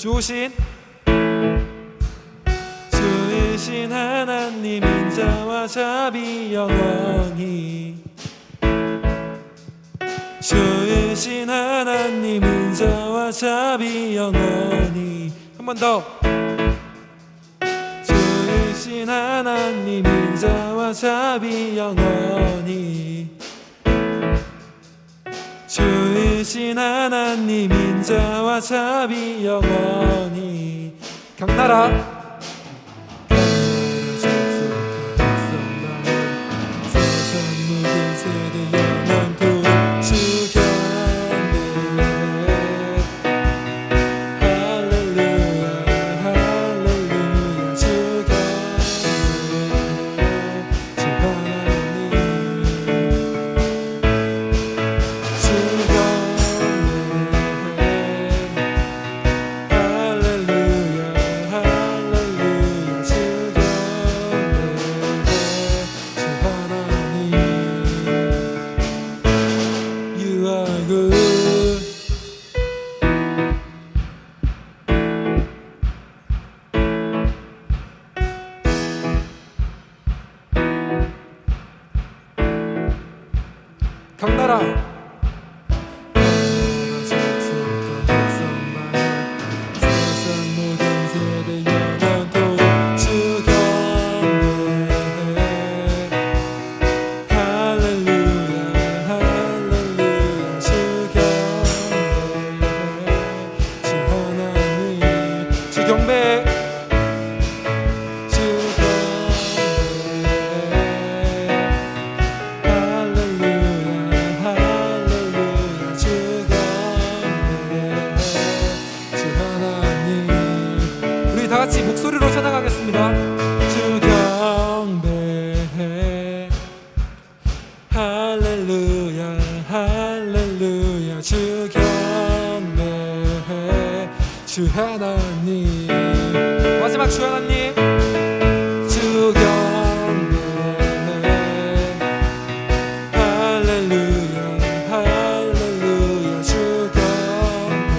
주신 하나님 인자와 자비 영원히 주신 하나님 인자와 자비 영원히 한 번 더 주신 하나님 인자와 자비 영원히 주신 하나님 인자와 자비 영원히 경나라 경나라 다같이 목소리로 찬양하겠습니다. 주 경배해 할렐루야 할렐루야 주 경배해 주 하나님 마지막 주 하나님 주 경배해 할렐루야 할렐루야 주 경배해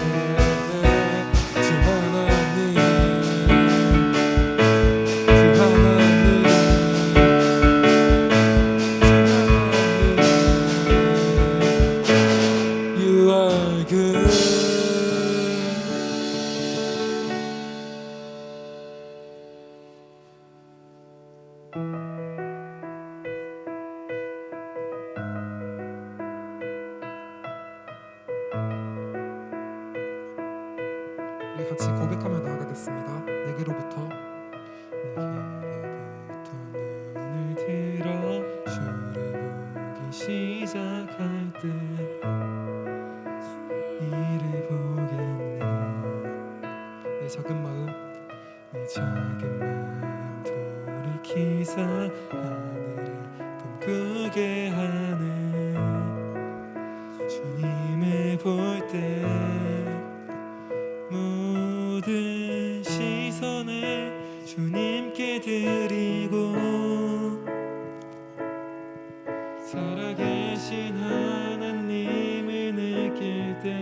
주 하나님 우리 같이 고백하며 나아가겠습니다. 내게로부터 눈을 들어 주를 보기 시작할 때 이를 보겠네. 내 작은 마음 돌이키사 하늘을 꿈꾸게 하는 주님을 볼 때 모든 시선을 주님께 드리고 살아계신 하나님을 느낄 때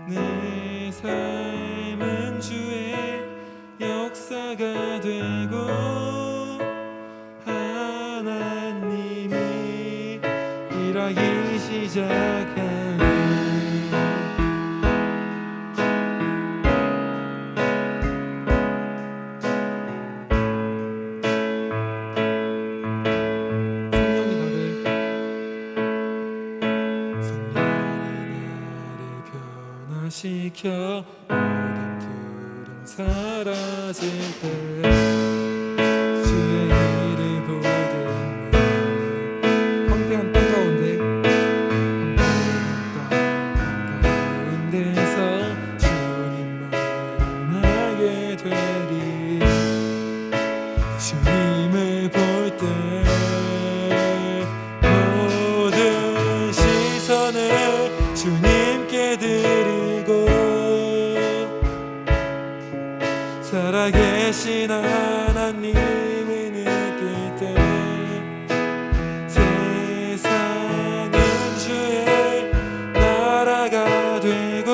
내 삶은 주의 역사가 되고 하나님이 일하기 시작하니 시켜 모든 두려움 사라질 때 주의 일을 보겠네. 황폐한 땅 가운데서 주님만 하게 되리. 주님을 볼 때 모든 시선을 주님께 드리고 살아계신 하나님을 느낄 때 세상은 주의 나라가 되고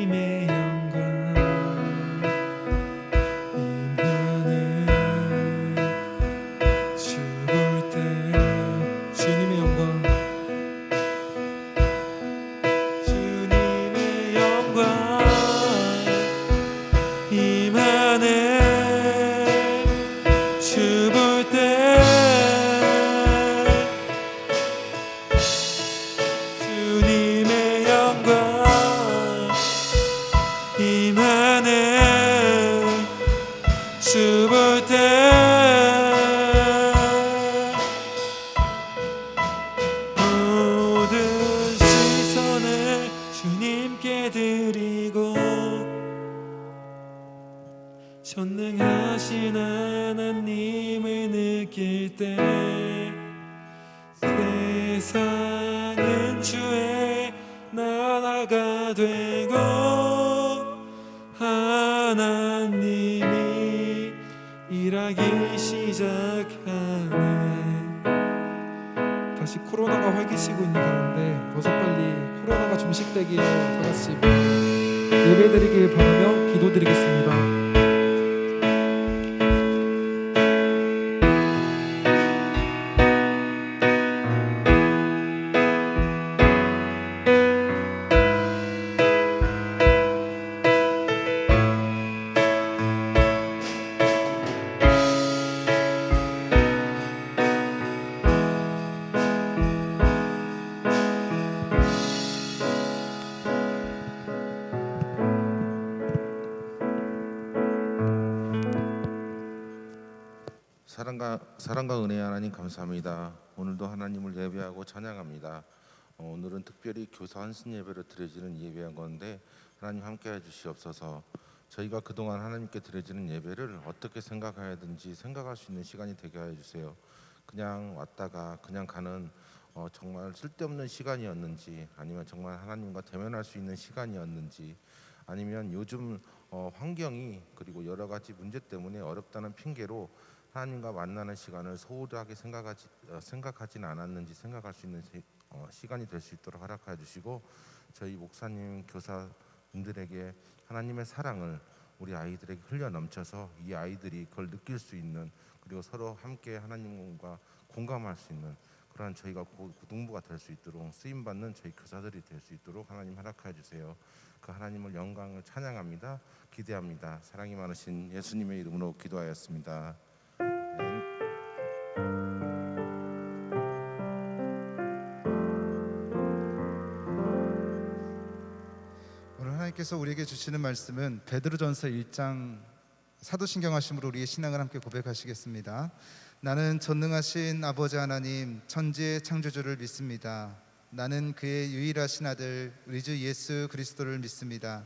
주님의 영광 임하네. 죽을 때 주님의 영광, 주님의 영광 임하네. 죽을 때 주님의 영광 임하네. 죽을 때 모든 시선을 주님께 드리고 전능하신 하나님을 느낄 때 세상은 주의 나라가 되고 하나님이 일하기 시작하네. 다시 코로나가 활기치고 있는 가운데 어서 빨리 코로나가 종식되기를 다 같이 예배드리길 바라며 기도드리겠습니다. 사랑과 은혜의 하나님 감사합니다. 오늘도 하나님을 예배하고 찬양합니다. 오늘은 특별히 교사 한신 예배를 드려지는 예배한 건데 하나님 함께해 주시옵소서. 저희가 그동안 하나님께 드려지는 예배를 어떻게 생각해야 되는지 생각할 수 있는 시간이 되게 하여 주세요. 그냥 왔다가 그냥 가는 정말 쓸데없는 시간이었는지, 아니면 정말 하나님과 대면할 수 있는 시간이었는지, 아니면 요즘 환경이 그리고 여러 가지 문제 때문에 어렵다는 핑계로 하나님과 만나는 시간을 소홀하게 생각하지는 않았는지 생각할 수 있는 시간이 될 수 있도록 허락하여 주시고, 저희 목사님, 교사님들에게 하나님의 사랑을 우리 아이들에게 흘려 넘쳐서 이 아이들이 그걸 느낄 수 있는, 그리고 서로 함께 하나님과 공감할 수 있는 그러한 저희가 고등부가 될 수 있도록 쓰임받는 저희 교사들이 될 수 있도록 하나님 허락하여 주세요. 그 하나님을 영광을 찬양합니다. 기대합니다. 사랑이 많으신 예수님의 이름으로 기도하였습니다. 오늘 하나님께서 우리에게 주시는 말씀은 베드로전서 1장 사도신경 하심으로 우리의 신앙을 함께 고백하시겠습니다. 나는 전능하신 아버지 하나님 천지의 창조주를 믿습니다. 나는 그의 유일하신 아들 우리 주 예수 그리스도를 믿습니다.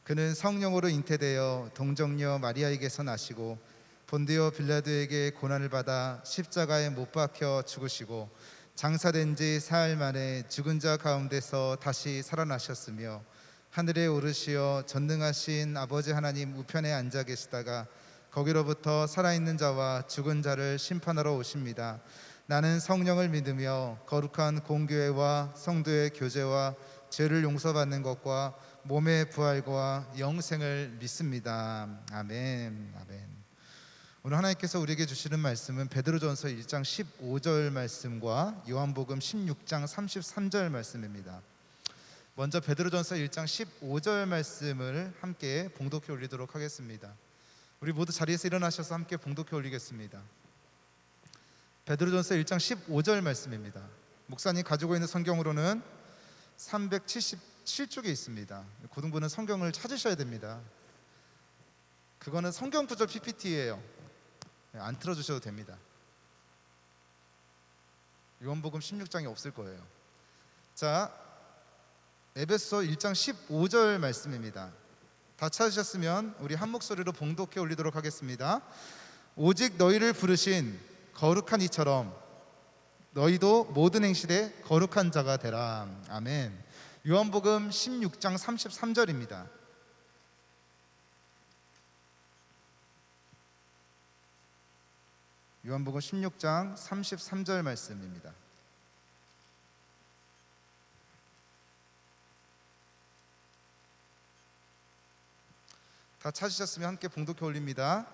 그는 성령으로 잉태되어 동정녀 마리아에게서 나시고 본디오 빌라도에게 고난을 받아 십자가에 못 박혀 죽으시고 장사된 지 사흘 만에 죽은 자 가운데서 다시 살아나셨으며 하늘에 오르시어 전능하신 아버지 하나님 우편에 앉아 계시다가 거기로부터 살아있는 자와 죽은 자를 심판하러 오십니다. 나는 성령을 믿으며 거룩한 공교회와 성도의 교제와 죄를 용서받는 것과 몸의 부활과 영생을 믿습니다. 아멘. 아멘. 오늘 하나님께서 우리에게 주시는 말씀은 베드로전서 1장 15절 말씀과 요한복음 16장 33절 말씀입니다. 먼저 베드로전서 1장 15절 말씀을 함께 봉독해 올리도록 하겠습니다. 우리 모두 자리에서 일어나셔서 함께 봉독해 올리겠습니다. 베드로전서 1장 15절 말씀입니다. 목사님 가지고 있는 성경으로는 377쪽에 있습니다. 고등부는 성경을 찾으셔야 됩니다. 그거는 성경 구절 PPT예요. 안 틀어주셔도 됩니다. 요한복음 16장이 없을 거예요. 자, 에베소 1장 15절 말씀입니다. 다 찾으셨으면 우리 한 목소리로 봉독해 올리도록 하겠습니다. 오직 너희를 부르신 거룩한 이처럼 너희도 모든 행실에 거룩한 자가 되라. 아멘. 요한복음 16장 33절입니다. 요한복음 16장 33절 말씀입니다. 다 찾으셨으면 함께 봉독해 올립니다.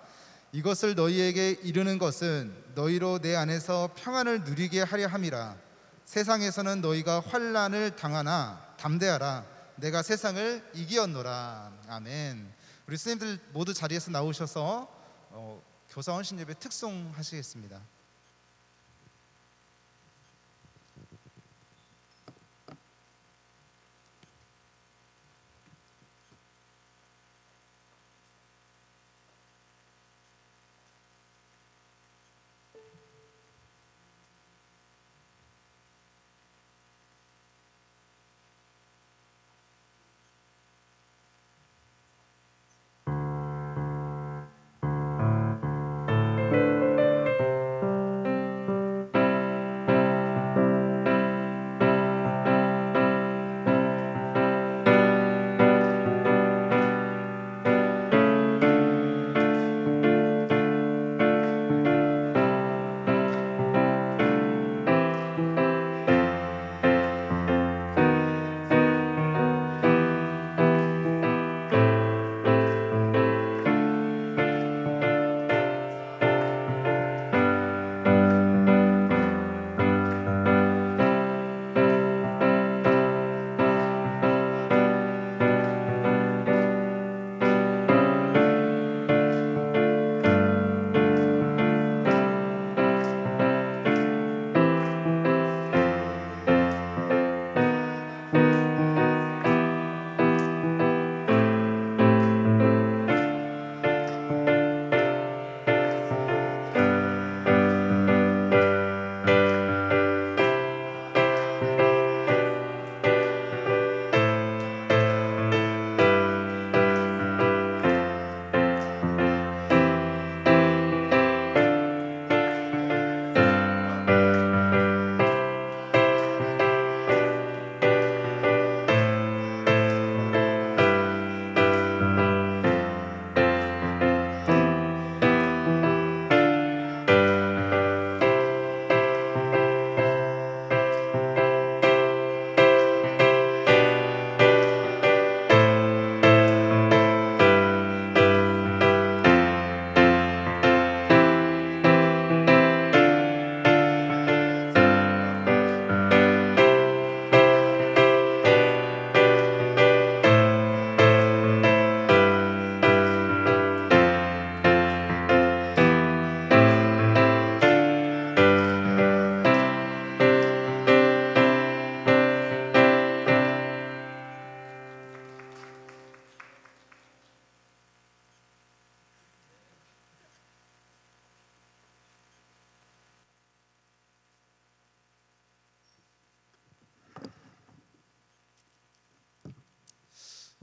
이것을 너희에게 이르는 것은 너희로 내 안에서 평안을 누리게 하려 함이라. 세상에서는 너희가 환난을 당하나 담대하라. 내가 세상을 이기었노라. 아멘. 우리 스님들 모두 자리에서 나오셔서 교사 헌신 예배 특송 하시겠습니다.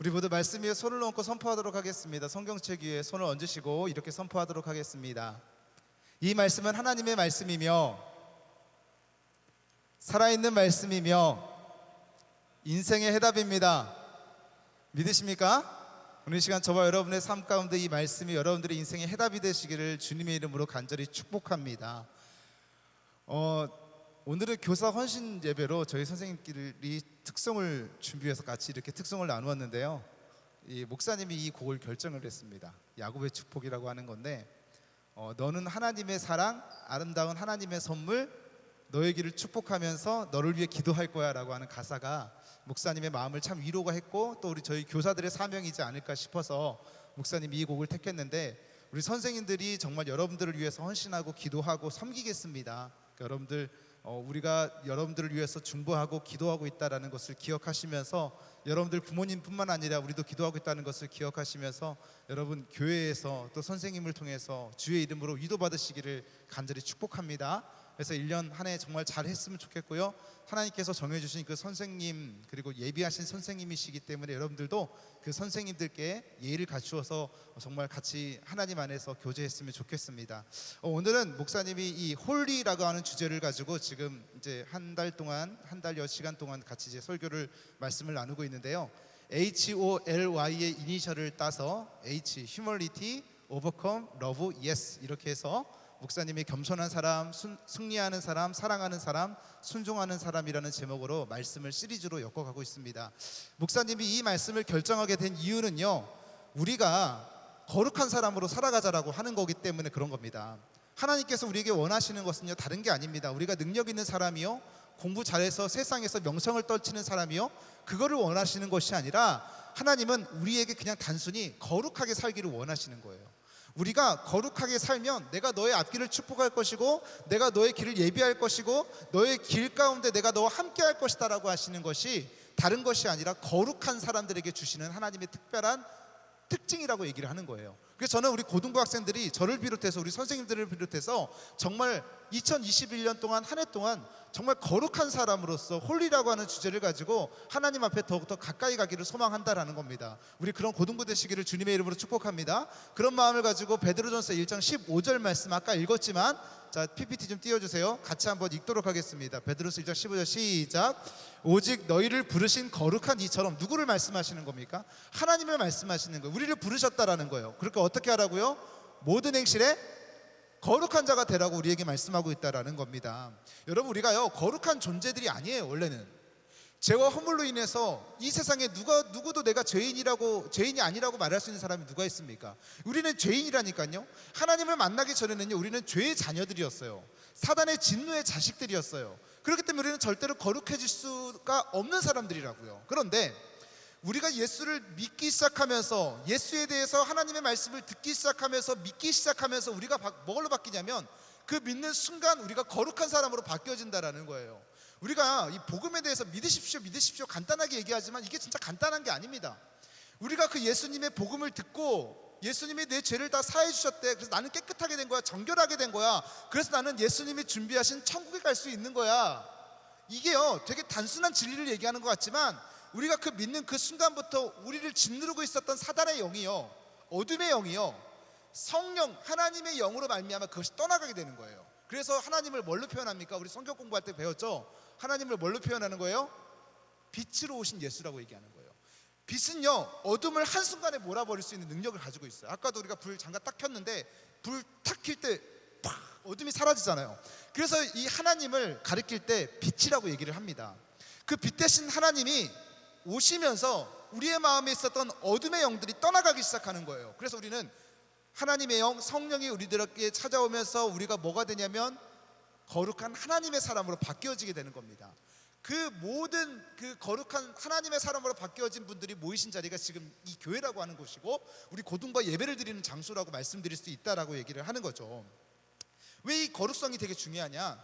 우리 모두 말씀 위에 손을 얹고 선포하도록 하겠습니다. 성경책 위에 손을 얹으시고 이렇게 선포하도록 하겠습니다. 이 말씀은 하나님의 말씀이며 살아있는 말씀이며 인생의 해답입니다. 믿으십니까? 오늘 이 시간 저와 여러분의 삶 가운데 이 말씀이 여러분들의 인생의 해답이 되시기를 주님의 이름으로 간절히 축복합니다. 오늘은 교사 헌신 예배로 저희 선생님끼리 특송을 준비해서 같이 이렇게 특송을 나누었는데요. 이 목사님이 이 곡을 결정을 했습니다. 야곱의 축복이라고 하는 건데, 너는 하나님의 사랑, 아름다운 하나님의 선물, 너의 길을 축복하면서 너를 위해 기도할 거야 라고 하는 가사가 목사님의 마음을 참 위로가 했고, 또 우리 저희 교사들의 사명이지 않을까 싶어서 목사님이 이 곡을 택했는데, 우리 선생님들이 정말 여러분들을 위해서 헌신하고 기도하고 섬기겠습니다. 그러니까 여러분들 우리가 여러분들을 위해서 중보하고 기도하고 있다는 것을 기억하시면서, 여러분들 부모님뿐만 아니라 우리도 기도하고 있다는 것을 기억하시면서 여러분 교회에서 또 선생님을 통해서 주의 이름으로 위로받으시기를 간절히 축복합니다. 그래서 1년 한 해 정말 잘했으면 좋겠고요. 하나님께서 정해주신 그 선생님, 그리고 예비하신 선생님이시기 때문에 여러분들도 그 선생님들께 예의를 갖추어서 정말 같이 하나님 안에서 교제했으면 좋겠습니다. 오늘은 목사님이 이 홀리라고 하는 주제를 가지고 지금 이제 한 달여 시간 동안 같이 이제 설교를 말씀을 나누고 있는데요. HOLY의 이니셜을 따서 H, Humility, Overcome, Love, Yes 이렇게 해서 목사님이 겸손한 사람, 승리하는 사람, 사랑하는 사람, 순종하는 사람이라는 제목으로 말씀을 시리즈로 엮어가고 있습니다. 목사님이 이 말씀을 결정하게 된 이유는요, 우리가 거룩한 사람으로 살아가자라고 하는 거기 때문에 그런 겁니다. 하나님께서 우리에게 원하시는 것은요, 다른 게 아닙니다. 우리가 능력 있는 사람이요, 공부 잘해서 세상에서 명성을 떨치는 사람이요, 그거를 원하시는 것이 아니라 하나님은 우리에게 그냥 단순히 거룩하게 살기를 원하시는 거예요. 우리가 거룩하게 살면 내가 너의 앞길을 축복할 것이고, 내가 너의 길을 예비할 것이고, 너의 길 가운데 내가 너와 함께 할 것이다 라고 하시는 것이 다른 것이 아니라 거룩한 사람들에게 주시는 하나님의 특별한 특징이라고 얘기를 하는 거예요. 그래서 저는 우리 고등부 학생들이 저를 비롯해서 우리 선생님들을 비롯해서 정말 2021년 동안 한 해 동안 정말 거룩한 사람으로서 홀리라고 하는 주제를 가지고 하나님 앞에 더욱더 가까이 가기를 소망한다라는 겁니다. 우리 그런 고등부 되시기를 주님의 이름으로 축복합니다. 그런 마음을 가지고 베드로전서 1장 15절 말씀 아까 읽었지만, 자 PPT 좀 띄워주세요. 같이 한번 읽도록 하겠습니다. 베드로서 1장 15절 시작. 오직 너희를 부르신 거룩한 이처럼, 누구를 말씀하시는 겁니까? 하나님을 말씀하시는 거예요. 우리를 부르셨다라는 거예요. 그러니까 어떻게 하라고요? 모든 행실에 거룩한 자가 되라고 우리에게 말씀하고 있다라는 겁니다. 여러분, 우리가요 거룩한 존재들이 아니에요. 원래는 죄와 허물로 인해서 이 세상에 누구도 내가 죄인이 아니라고 말할 수 있는 사람이 누가 있습니까? 우리는 죄인이라니까요. 하나님을 만나기 전에는요 우리는 죄의 자녀들이었어요. 사단의 진노의 자식들이었어요. 그렇기 때문에 우리는 절대로 거룩해질 수가 없는 사람들이라고요. 그런데 우리가 예수를 믿기 시작하면서, 예수에 대해서 하나님의 말씀을 듣기 시작하면서, 믿기 시작하면서 우리가 뭐로 바뀌냐면, 그 믿는 순간 우리가 거룩한 사람으로 바뀌어진다라는 거예요. 우리가 이 복음에 대해서 믿으십시오 간단하게 얘기하지만 이게 진짜 간단한 게 아닙니다. 우리가 그 예수님의 복음을 듣고 예수님이 내 죄를 다 사해 주셨대. 그래서 나는 깨끗하게 된 거야, 정결하게 된 거야. 그래서 나는 예수님이 준비하신 천국에 갈 수 있는 거야. 이게요 되게 단순한 진리를 얘기하는 것 같지만, 우리가 그 믿는 그 순간부터 우리를 짓누르고 있었던 사단의 영이요, 어둠의 영이요, 성령 하나님의 영으로 말미암아 그것이 떠나가게 되는 거예요. 그래서 하나님을 뭘로 표현합니까? 우리 성경 공부할 때 배웠죠? 하나님을 뭘로 표현하는 거예요? 빛으로 오신 예수라고 얘기하는 거예요. 빛은요 어둠을 한순간에 몰아버릴 수 있는 능력을 가지고 있어요. 아까도 우리가 불 잠깐 딱 켰는데 불 탁 킬 때 어둠이 사라지잖아요. 그래서 이 하나님을 가리킬 때 빛이라고 얘기를 합니다. 그 빛 대신 하나님이 오시면서 우리의 마음에 있었던 어둠의 영들이 떠나가기 시작하는 거예요. 그래서 우리는 하나님의 영, 성령이 우리들에게 찾아오면서 우리가 뭐가 되냐면 거룩한 하나님의 사람으로 바뀌어지게 되는 겁니다. 그 모든 그 거룩한 하나님의 사람으로 바뀌어진 분들이 모이신 자리가 지금 이 교회라고 하는 곳이고, 우리 고등과 예배를 드리는 장소라고 말씀드릴 수 있다라고 얘기를 하는 거죠. 왜 이 거룩성이 되게 중요하냐?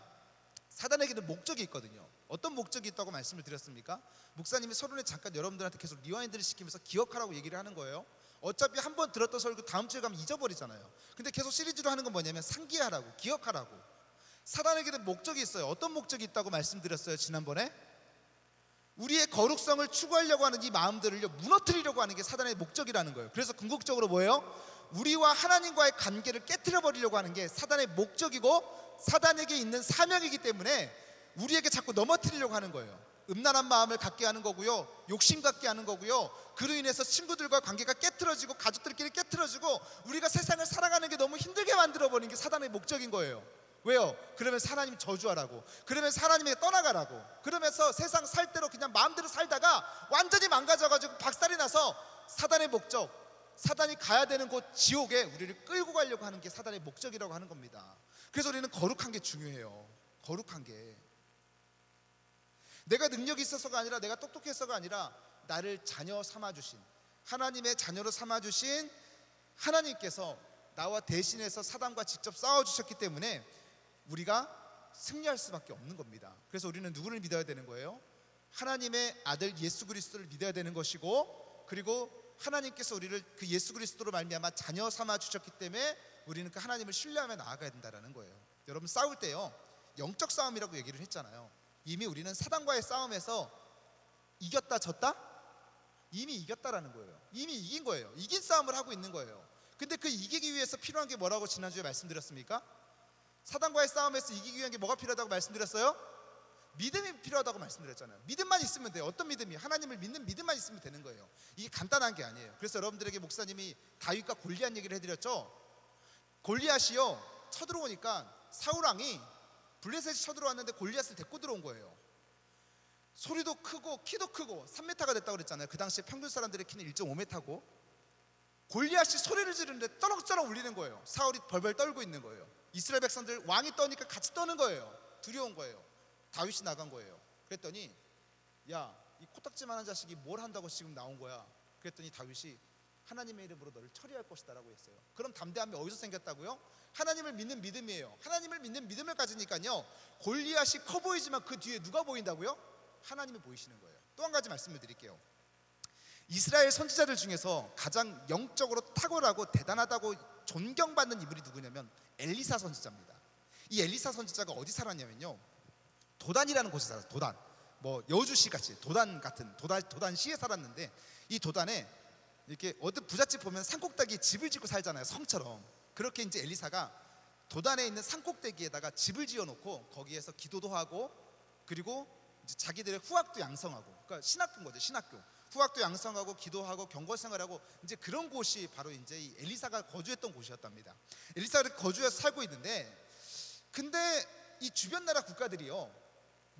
사단에게는 목적이 있거든요. 어떤 목적이 있다고 말씀을 드렸습니까? 목사님이 서론에 잠깐 여러분들한테 계속 리와인드를 시키면서 기억하라고 얘기를 하는 거예요. 어차피 한번 들었던 설교 다음 주에 가면 잊어버리잖아요. 근데 계속 시리즈로 하는 건 뭐냐면 상기하라고, 기억하라고. 사단에게는 목적이 있어요. 어떤 목적이 있다고 말씀드렸어요 지난번에? 우리의 거룩성을 추구하려고 하는 이 마음들을 무너뜨리려고 하는 게 사단의 목적이라는 거예요. 그래서 궁극적으로 뭐예요? 우리와 하나님과의 관계를 깨트려 버리려고 하는 게 사단의 목적이고 사단에게 있는 사명이기 때문에 우리에게 자꾸 넘어뜨리려고 하는 거예요. 음란한 마음을 갖게 하는 거고요, 욕심 갖게 하는 거고요, 그로 인해서 친구들과 관계가 깨트러지고 가족들끼리 깨트러지고 우리가 세상을 살아가는 게 너무 힘들게 만들어버리는 게 사단의 목적인 거예요. 왜요? 그러면서 하나님 저주하라고, 그러면서 하나님에게 떠나가라고, 그러면서 세상 살 대로 그냥 마음대로 살다가 완전히 망가져가지고 박살이 나서 사단의 목적, 사단이 가야 되는 곳 지옥에 우리를 끌고 가려고 하는 게 사단의 목적이라고 하는 겁니다. 그래서 우리는 거룩한 게 중요해요. 거룩한 게 내가 능력이 있어서가 아니라 내가 똑똑해서가 아니라 나를 자녀 삼아주신, 하나님의 자녀로 삼아주신 하나님께서 나와 대신해서 사단과 직접 싸워주셨기 때문에 우리가 승리할 수밖에 없는 겁니다. 그래서 우리는 누구를 믿어야 되는 거예요? 하나님의 아들 예수 그리스도를 믿어야 되는 것이고, 그리고 하나님께서 우리를 그 예수 그리스도로 말미암아 자녀 삼아 주셨기 때문에 우리는 그 하나님을 신뢰하며 나아가야 된다는 거예요. 여러분, 싸울 때요 영적 싸움이라고 얘기를 했잖아요. 이미 우리는 사단과의 싸움에서 이겼다 졌다? 이미 이겼다라는 거예요. 이미 이긴 거예요. 이긴 싸움을 하고 있는 거예요. 근데 그 이기기 위해서 필요한 게 뭐라고 지난주에 말씀드렸습니까? 사단과의 싸움에서 이기기 위한 게 뭐가 필요하다고 말씀드렸어요? 믿음이 필요하다고 말씀드렸잖아요. 믿음만 있으면 돼요. 어떤 믿음이? 하나님을 믿는 믿음만 있으면 되는 거예요. 이게 간단한 게 아니에요. 그래서 여러분들에게 목사님이 다윗과 골리앗 얘기를 해드렸죠. 골리앗이요 쳐들어오니까 사울왕이 블레셋이 쳐들어왔는데 골리앗을 데리고 들어온 거예요. 소리도 크고 키도 크고 3m가 됐다고 그랬잖아요. 그 당시에 평균 사람들의 키는 1.5m고, 골리앗이 소리를 지르는데 떠럭떠럭 울리는 거예요. 사울이 벌벌 떨고 있는 거예요. 이스라엘 백성들 왕이 떠니까 같이 떠는 거예요. 두려운 거예요. 다윗이 나간 거예요. 그랬더니 야, 이 코딱지만한 자식이 뭘 한다고 지금 나온 거야. 그랬더니 다윗이 하나님의 이름으로 너를 처리할 것이다 라고 했어요. 그럼 담대함이 어디서 생겼다고요? 하나님을 믿는 믿음이에요. 하나님을 믿는 믿음을 가지니까요, 골리앗이 커 보이지만 그 뒤에 누가 보인다고요? 하나님이 보이시는 거예요. 또 한 가지 말씀을 드릴게요. 이스라엘 선지자들 중에서 가장 영적으로 탁월하고 대단하다고 존경받는 인물이 누구냐면 엘리사 선지자입니다. 이 엘리사 선지자가 어디 살았냐면요, 도단이라는 곳에 살았어요. 도단, 뭐 여주시 같이 도단 같은 도단시에 살았는데, 이 도단에 이렇게 어디 부잣집 보면 산꼭대기에 집을 짓고 살잖아요, 성처럼. 그렇게 이제 엘리사가 도단에 있는 산꼭대기에다가 집을 지어놓고 거기에서 기도도 하고, 그리고 이제 자기들의 후학도 양성하고, 그러니까 신학교인 거죠, 신학교. 후학도 양성하고 기도하고 경건생활하고, 이제 그런 곳이 바로 이제 이 엘리사가 거주했던 곳이었답니다. 엘리사가 거주해서 살고 있는데, 근데 이 주변 나라 국가들이요,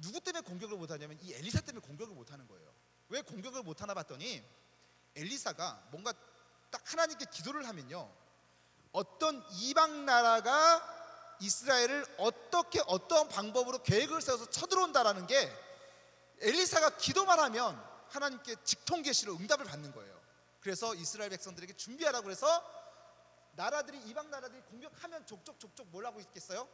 누구 때문에 공격을 못하냐면 이 엘리사 때문에 공격을 못하는 거예요. 왜 공격을 못하나 봤더니 엘리사가 뭔가 딱 하나님께 기도를 하면요, 어떤 이방 나라가 이스라엘을 어떻게 어떤 방법으로 계획을 세워서 쳐들어온다라는 게 엘리사가 기도만 하면 하나님께 직통 계시로 응답을 받는 거예요. 그래서 이스라엘 백성들에게 준비하라고 그래서 나라들이, 이방 나라들이 공격하면 족족 뭘 하고 있겠어요?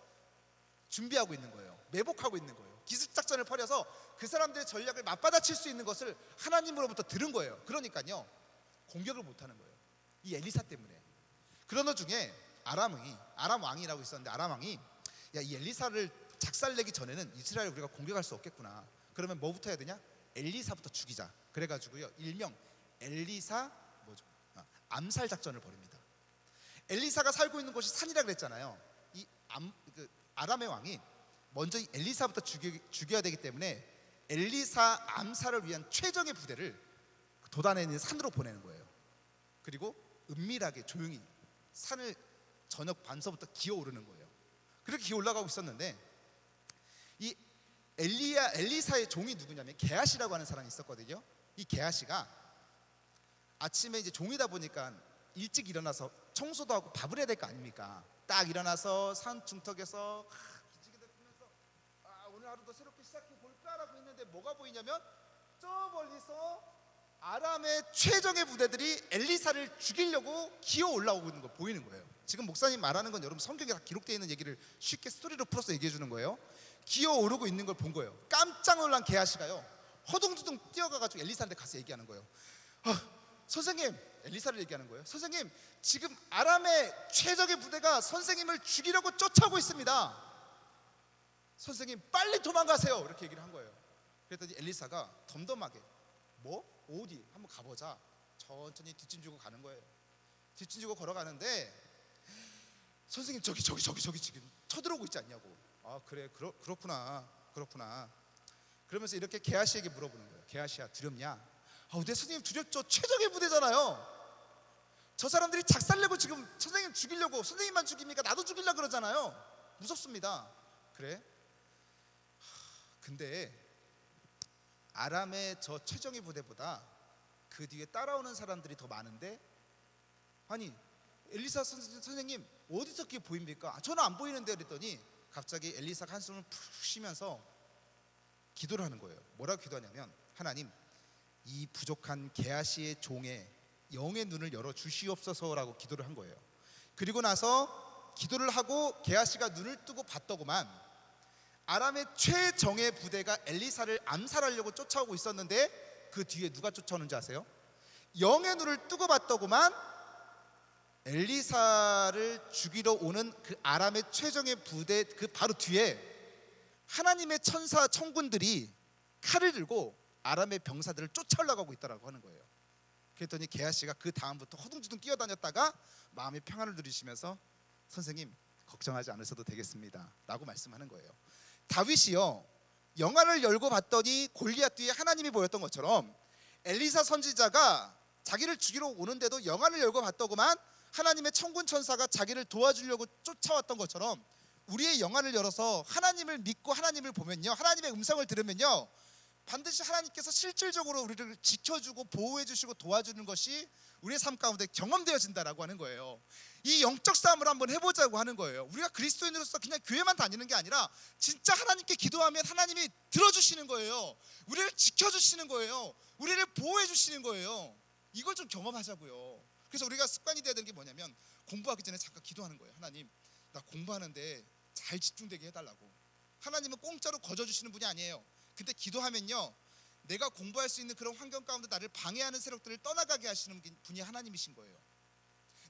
준비하고 있는 거예요. 매복하고 있는 거예요. 기습작전을 벌여서 그 사람들의 전략을 맞받아칠 수 있는 것을 하나님으로부터 들은 거예요. 그러니까요, 공격을 못하는 거예요, 이 엘리사 때문에. 그런 것 중에 아람 왕이라고 있었는데, 아람 왕이 야, 이 엘리사를 작살내기 전에는 이스라엘 우리가 공격할 수 없겠구나. 그러면 뭐부터 해야 되냐? 엘리사부터 죽이자. 그래가지고요, 일명 엘리사 암살 작전을 벌입니다. 엘리사가 살고 있는 곳이 산이라 그랬잖아요. 이 아람의 왕이 먼저 이 엘리사부터 죽여야 되기 때문에 엘리사 암살을 위한 최정의 부대를 도단에 있는 산으로 보내는 거예요. 그리고 은밀하게 조용히 산을 저녁 반서부터 기어오르는 거예요. 그렇게 기어 올라가고 있었는데, 이 엘리사의 종이 누구냐면 게하시라고 하는 사람이 있었거든요. 이 게하시가 아침에 이제 종이다 보니까 일찍 일어나서 청소도 하고 밥을 해야 될 거 아닙니까? 딱 일어나서 산 중턱에서 기지개를 펴면서 오늘 하루도 새롭게 시작해 볼까라고 했는데, 뭐가 보이냐면 저 멀리서 아람의 최정예 부대들이 엘리사를 죽이려고 기어 올라오고 있는 거 보이는 거예요. 지금 목사님 말하는 건 여러분 성경에 다 기록되어 있는 얘기를 쉽게 스토리로 풀어서 얘기해 주는 거예요. 기어 오르고 있는 걸 본 거예요. 깜짝 놀란 게하시가요, 허둥지둥 뛰어가가지고 엘리사한테 가서 얘기하는 거예요. 선생님, 엘리사를 얘기하는 거예요. 선생님, 지금 아람의 최적의 부대가 선생님을 죽이려고 쫓아오고 있습니다. 선생님 빨리 도망가세요. 이렇게 얘기를 한 거예요. 그랬더니 엘리사가 덤덤하게 뭐? 어디? 한번 가보자. 천천히 뒷짐 지고 가는 거예요. 뒷짐 지고 걸어가는데, 선생님 저기 지금 쳐들어오고 있지 않냐고. 그래, 그렇구나. 그러면서 이렇게 게하시에게 물어보는 거예요. 게하시야, 두렵냐? 내 선생님 두렵죠. 최적의 부대잖아요. 저 사람들이 작살내고 지금 선생님 죽이려고, 선생님만 죽입니까? 나도 죽이려고 그러잖아요. 무섭습니다. 그래? 근데 아람의 저 최정예 부대보다 그 뒤에 따라오는 사람들이 더 많은데, 아니 엘리사 선생님 어디서 그게 보입니까? 저는 안 보이는데. 그랬더니 갑자기 엘리사가 한숨을 푹 쉬면서 기도를 하는 거예요. 뭐라고 기도하냐면, 하나님, 이 부족한 게하시의 종의 영의 눈을 열어 주시옵소서라고 기도를 한 거예요. 그리고 나서 기도를 하고 게하시가 눈을 뜨고 봤더구만, 아람의 최정예 부대가 엘리사를 암살하려고 쫓아오고 있었는데, 그 뒤에 누가 쫓아오는지 아세요? 영의 눈을 뜨고 봤더구만, 엘리사를 죽이러 오는 그 아람의 최정예 부대 그 바로 뒤에 하나님의 천사 천군들이 칼을 들고 아람의 병사들을 쫓아 올라가고 있다라고 하는 거예요. 그랬더니 게하시가 그 다음부터 허둥지둥 뛰어다녔다가 마음의 평안을 누리시면서, 선생님 걱정하지 않으셔도 되겠습니다 라고 말씀하는 거예요. 다윗이요, 영안을 열고 봤더니 골리앗 뒤에 하나님이 보였던 것처럼, 엘리사 선지자가 자기를 죽이러 오는데도 영안을 열고 봤더구만 하나님의 천군 천사가 자기를 도와주려고 쫓아왔던 것처럼, 우리의 영안을 열어서 하나님을 믿고 하나님을 보면요, 하나님의 음성을 들으면요, 반드시 하나님께서 실질적으로 우리를 지켜주고 보호해주시고 도와주는 것이 우리의 삶 가운데 경험되어진다라고 하는 거예요. 이 영적 싸움을 한번 해보자고 하는 거예요. 우리가 그리스도인으로서 그냥 교회만 다니는 게 아니라 진짜 하나님께 기도하면 하나님이 들어주시는 거예요. 우리를 지켜주시는 거예요. 우리를 보호해주시는 거예요. 이걸 좀 경험하자고요. 그래서 우리가 습관이 돼야 되는 게 뭐냐면 공부하기 전에 잠깐 기도하는 거예요. 하나님, 나 공부하는데 잘 집중되게 해달라고. 하나님은 공짜로 거저주시는 분이 아니에요. 근데 기도하면요, 내가 공부할 수 있는 그런 환경 가운데 나를 방해하는 세력들을 떠나가게 하시는 분이 하나님이신 거예요.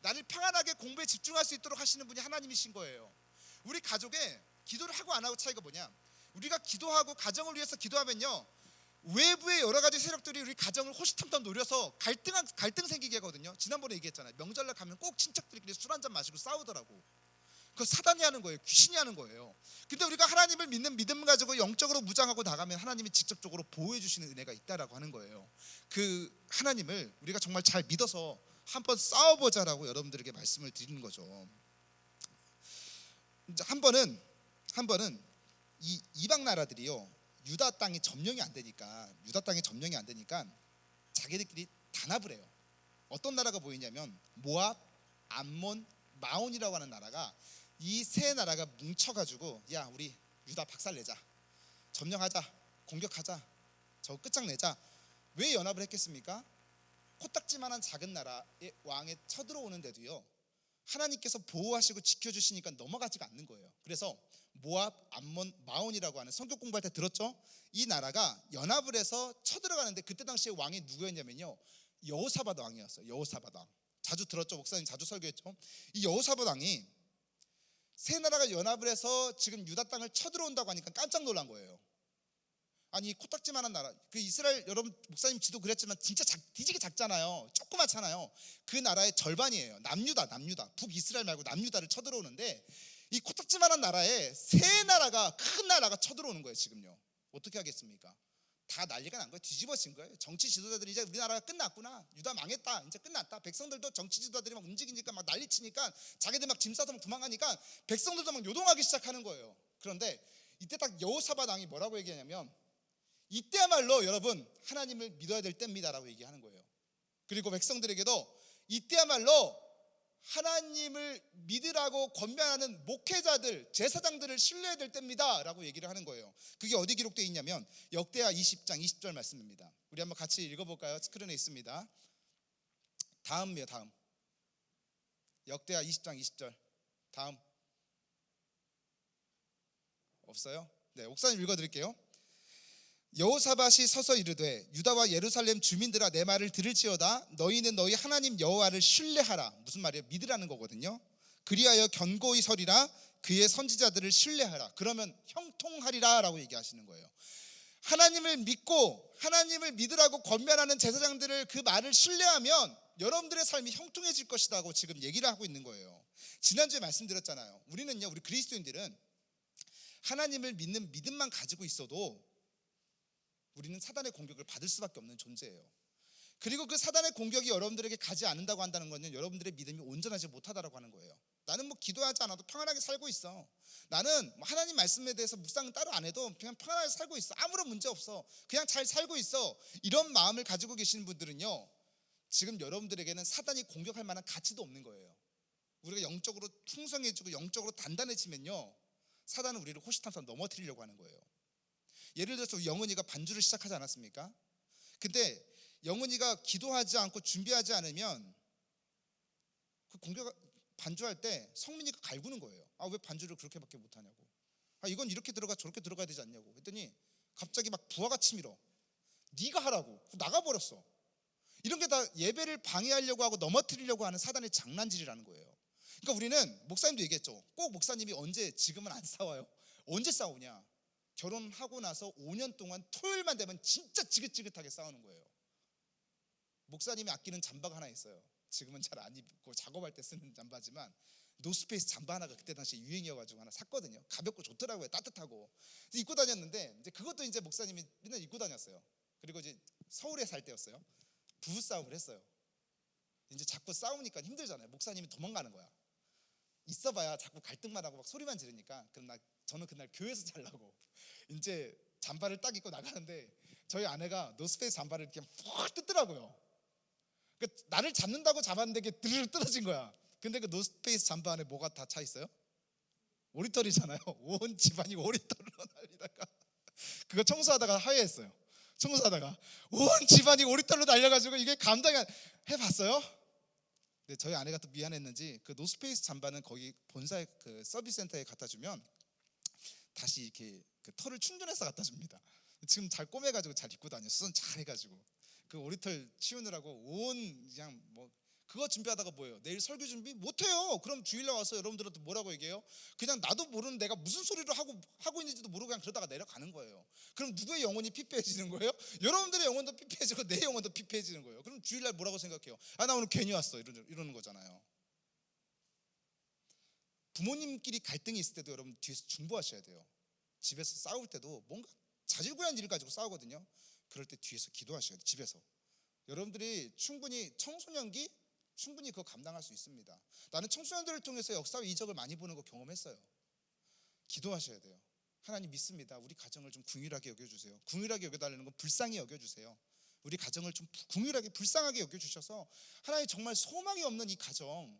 나를 평안하게 공부에 집중할 수 있도록 하시는 분이 하나님이신 거예요. 우리 가족에 기도를 하고 안 하고 차이가 뭐냐? 우리가 기도하고 가정을 위해서 기도하면요, 외부의 여러 가지 세력들이 우리 가정을 호시탐탐 노려서 갈등 생기게 하거든요. 지난번에 얘기했잖아요. 명절날 가면 꼭 친척들끼리 술 한잔 마시고 싸우더라고. 그거 사단이 하는 거예요. 귀신이 하는 거예요. 근데 우리가 하나님을 믿는 믿음 가지고 영적으로 무장하고 나가면 하나님이 직접적으로 보호해 주시는 은혜가 있다라고 하는 거예요. 그 하나님을 우리가 정말 잘 믿어서 한번 싸워보자라고 여러분들에게 말씀을 드리는 거죠. 이제 한 번은 이 이방 나라들이요, 유다 땅이 점령이 안 되니까 자기들끼리 단합을 해요. 어떤 나라가 보이냐면 모압, 암몬, 마온이라고 하는 나라가, 이 세 나라가 뭉쳐가지고 야, 우리 유다 박살내자, 점령하자, 공격하자, 저 끝장내자. 왜 연합을 했겠습니까? 코딱지만한 작은 나라의 왕에 쳐들어오는데도요, 하나님께서 보호하시고 지켜주시니까 넘어가지가 않는 거예요. 그래서 모압, 암몬, 마온이라고 하는, 성경 공부할 때 들었죠? 이 나라가 연합을 해서 쳐들어가는데 그때 당시에 왕이 누구였냐면요, 여호사밧 왕이었어요. 여호사밧 왕. 자주 들었죠? 목사님 자주 설교했죠? 이 여호사밧 왕이 세 나라가 연합을 해서 지금 유다 땅을 쳐들어온다고 하니까 깜짝 놀란 거예요. 아니, 코딱지만한 나라, 그 이스라엘, 여러분 목사님 지도 그랬지만 진짜 뒤지게 작잖아요. 조그맣잖아요. 그 나라의 절반이에요. 남유다, 북이스라엘 말고 남유다를 쳐들어오는데, 이 코딱지만한 나라에 세 나라가, 큰 나라가 쳐들어오는 거예요. 지금요, 어떻게 하겠습니까? 다 난리가 난 거예요. 뒤집어진 거예요. 정치 지도자들이 이제 우리나라가 끝났구나, 유다 망했다, 이제 끝났다. 백성들도 정치 지도자들이 막 움직이니까 막 난리치니까 자기들 막 짐 싸서 막 도망가니까 백성들도 막 요동하기 시작하는 거예요. 그런데 이때 딱 여호사밧 왕이 뭐라고 얘기하냐면, 이때야말로 여러분 하나님을 믿어야 될 때입니다라고 얘기하는 거예요. 그리고 백성들에게도 이때야말로 하나님을 믿으라고 권면하는 목회자들, 제사장들을 신뢰해야 될 때입니다라고 얘기를 하는 거예요. 그게 어디 기록되어 있냐면 역대하 20장 20절 말씀입니다. 우리 한번 같이 읽어볼까요? 스크린에 있습니다. 다음이요, 다음. 역대하 20장 20절. 다음. 없어요? 네, 목사님 읽어드릴게요. 여호사밧이 서서 이르되 유다와 예루살렘 주민들아, 내 말을 들을지어다. 너희는 너희 하나님 여호와를 신뢰하라. 무슨 말이에요? 믿으라는 거거든요. 그리하여 견고히 서리라. 그의 선지자들을 신뢰하라. 그러면 형통하리라 라고 얘기하시는 거예요. 하나님을 믿고 하나님을 믿으라고 권면하는 제사장들을, 그 말을 신뢰하면 여러분들의 삶이 형통해질 것이라고 지금 얘기를 하고 있는 거예요. 지난주에 말씀드렸잖아요. 우리는요, 우리 그리스도인들은 하나님을 믿는 믿음만 가지고 있어도 우리는 사단의 공격을 받을 수밖에 없는 존재예요. 그리고 그 사단의 공격이 여러분들에게 가지 않는다고 한다는 것은 여러분들의 믿음이 온전하지 못하다라고 하는 거예요. 나는 뭐 기도하지 않아도 평안하게 살고 있어, 나는 뭐 하나님 말씀에 대해서 묵상은 따로 안 해도 그냥 평안하게 살고 있어, 아무런 문제 없어, 그냥 잘 살고 있어, 이런 마음을 가지고 계시는 분들은요, 지금 여러분들에게는 사단이 공격할 만한 가치도 없는 거예요. 우리가 영적으로 풍성해지고 영적으로 단단해지면요, 사단은 우리를 호시탐탐 넘어뜨리려고 하는 거예요. 예를 들어서 영은이가 반주를 시작하지 않았습니까? 근데 영은이가 기도하지 않고 준비하지 않으면 그 공격, 반주할 때 성민이가 갈구는 거예요. 아, 왜 반주를 그렇게밖에 못하냐고. 아, 이건 이렇게 들어가 저렇게 들어가야 되지 않냐고. 그랬더니 갑자기 막 부하가 치밀어. 네가 하라고. 나가버렸어. 이런 게 다 예배를 방해하려고 하고 넘어뜨리려고 하는 사단의 장난질이라는 거예요. 그러니까 우리는, 목사님도 얘기했죠. 꼭 목사님이 언제, 지금은 안 싸워요. 언제 싸우냐? 결혼하고 나서 5년 동안 토요일만 되면 진짜 지긋지긋하게 싸우는 거예요. 목사님이 아끼는 잠바가 하나 있어요. 지금은 잘 안 입고 작업할 때 쓰는 잠바지만, 노스페이스 잠바 하나가 그때 당시 유행이어가지고 하나 샀거든요. 가볍고 좋더라고요. 따뜻하고. 입고 다녔는데 이제 그것도 이제 목사님이 맨날 입고 다녔어요. 그리고 이제 서울에 살 때였어요. 부부싸움을 했어요. 이제 자꾸 싸우니까 힘들잖아요. 목사님이 도망가는 거야. 있어봐야 자꾸 갈등만 하고 막 소리만 지르니까. 그럼 저는 그날 교회에서 자려고 이제 잠바를 딱 입고 나가는데 저희 아내가 노스페이스 잠바를 이렇게 푹 뜯더라고요. 나를 잡는다고 잡았는데 이게 드르르 뜯어진 거야. 근데 그 노스페이스 잠바 안에 뭐가 다 차 있어요? 오리털이잖아요. 온 집안이 오리털로 날리다가 그거 청소하다가 하회했어요. 청소하다가 온 집안이 오리털로 날려가지고 이게 감당이 안 해봤어요? 근데 저희 아내가 또 미안했는지 그 노스페이스 잠바는 거기 본사의 그 서비스 센터에 갖다 주면 다시 이렇게 그 털을 충전해서 갖다 줍니다. 지금 잘 꼬매가지고 잘 입고 다녀. 수선 잘 해가지고 그 오리털 치우느라고 온 그냥 뭐 그거 준비하다가 뭐예요? 내일 설교 준비 못해요. 그럼 주일날 와서 여러분들한테 뭐라고 얘기해요? 그냥 나도 모르는 내가 무슨 소리를 하고 있는지도 모르고 그냥 그러다가 내려가는 거예요. 그럼 누구의 영혼이 피폐해지는 거예요? 여러분들의 영혼도 피폐해지고 내 영혼도 피폐해지는 거예요. 그럼 주일날 뭐라고 생각해요? 아, 나 오늘 괜히 왔어 이러는 거잖아요. 부모님끼리 갈등이 있을 때도 여러분 뒤에서 중보하셔야 돼요. 집에서 싸울 때도 뭔가 자질구레한 일을 가지고 싸우거든요. 그럴 때 뒤에서 기도하셔야 돼요. 집에서 여러분들이 충분히 청소년기 충분히 그거 감당할 수 있습니다. 나는 청소년들을 통해서 역사와 이적을 많이 보는 거 경험했어요. 기도하셔야 돼요. 하나님 믿습니다. 우리 가정을 좀 긍휼하게 여겨주세요. 긍휼하게 여겨달라는 건 불쌍히 여겨주세요. 우리 가정을 좀 긍휼하게 불쌍하게 여겨주셔서 하나님 정말 소망이 없는 이 가정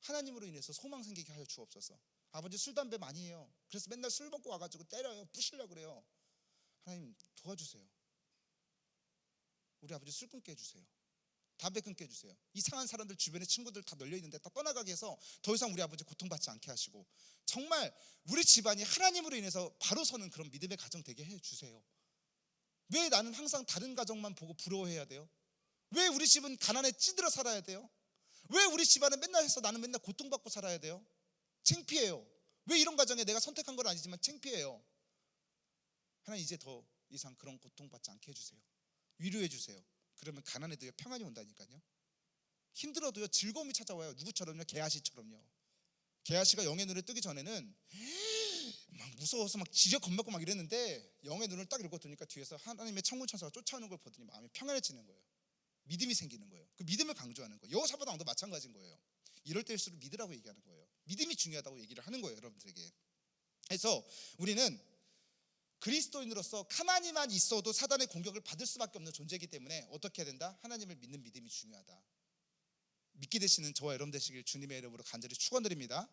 하나님으로 인해서 소망 생기게 하여 주옵소서. 아버지 술 담배 많이 해요. 그래서 맨날 술 먹고 와가지고 때려요. 부시려고 그래요. 하나님 도와주세요. 우리 아버지 술 끊게 해주세요. 담배 끊게 해주세요. 이상한 사람들 주변에 친구들 다 널려있는데 다 떠나가게 해서 더 이상 우리 아버지 고통받지 않게 하시고 정말 우리 집안이 하나님으로 인해서 바로 서는 그런 믿음의 가정 되게 해주세요. 왜 나는 항상 다른 가정만 보고 부러워해야 돼요? 왜 우리 집은 가난에 찌들어 살아야 돼요? 왜 우리 집안은 맨날 해서 나는 맨날 고통받고 살아야 돼요? 창피해요. 왜 이런 가정에 내가 선택한 건 아니지만 창피해요. 하나님 이제 더 이상 그런 고통받지 않게 해주세요. 위로해 주세요. 그러면 가난해도요 평안이 온다니까요. 힘들어도요 즐거움이 찾아와요. 누구처럼요? 게하시처럼요. 게하시가 영의 눈에 뜨기 전에는 막 무서워서 막 지적 겁먹고 막 이랬는데 영의 눈을 딱 읽고 뜨니까 뒤에서 하나님의 천군 천사가 쫓아오는 걸 보더니 마음이 평안해지는 거예요. 믿음이 생기는 거예요. 그 믿음을 강조하는 거예요. 여호사밧 왕도 마찬가지인 거예요. 이럴 때일수록 믿으라고 얘기하는 거예요. 믿음이 중요하다고 얘기를 하는 거예요, 여러분들에게. 그래서 우리는 그리스도인으로서 가만히만 있어도 사단의 공격을 받을 수밖에 없는 존재이기 때문에 어떻게 해야 된다? 하나님을 믿는 믿음이 중요하다. 믿게 되시는 저와 여러분 되시길 주님의 이름으로 간절히 축원드립니다.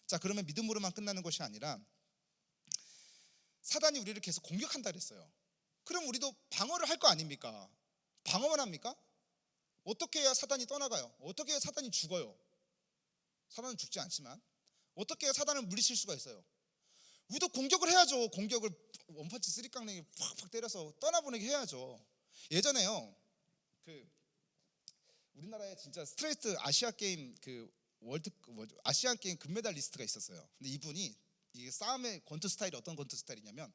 자, 그러면 믿음으로만 끝나는 것이 아니라 사단이 우리를 계속 공격한다 그랬어요. 그럼 우리도 방어를 할 거 아닙니까? 방어만 합니까? 어떻게 해야 사단이 떠나가요? 어떻게 해야 사단이 죽어요? 사단은 죽지 않지만 어떻게 해야 사단을 물리칠 수가 있어요? 우리도 공격을 해야죠. 공격을 원펀치 쓰리깡냉이 팍팍 때려서 떠나보내게 해야죠. 예전에요 우리나라에 진짜 스트레이트 아시아 게임 아시안 게임 금메달리스트가 있었어요. 근데 이분이 이게 싸움의 권투 스타일이 어떤 권투 스타일이냐면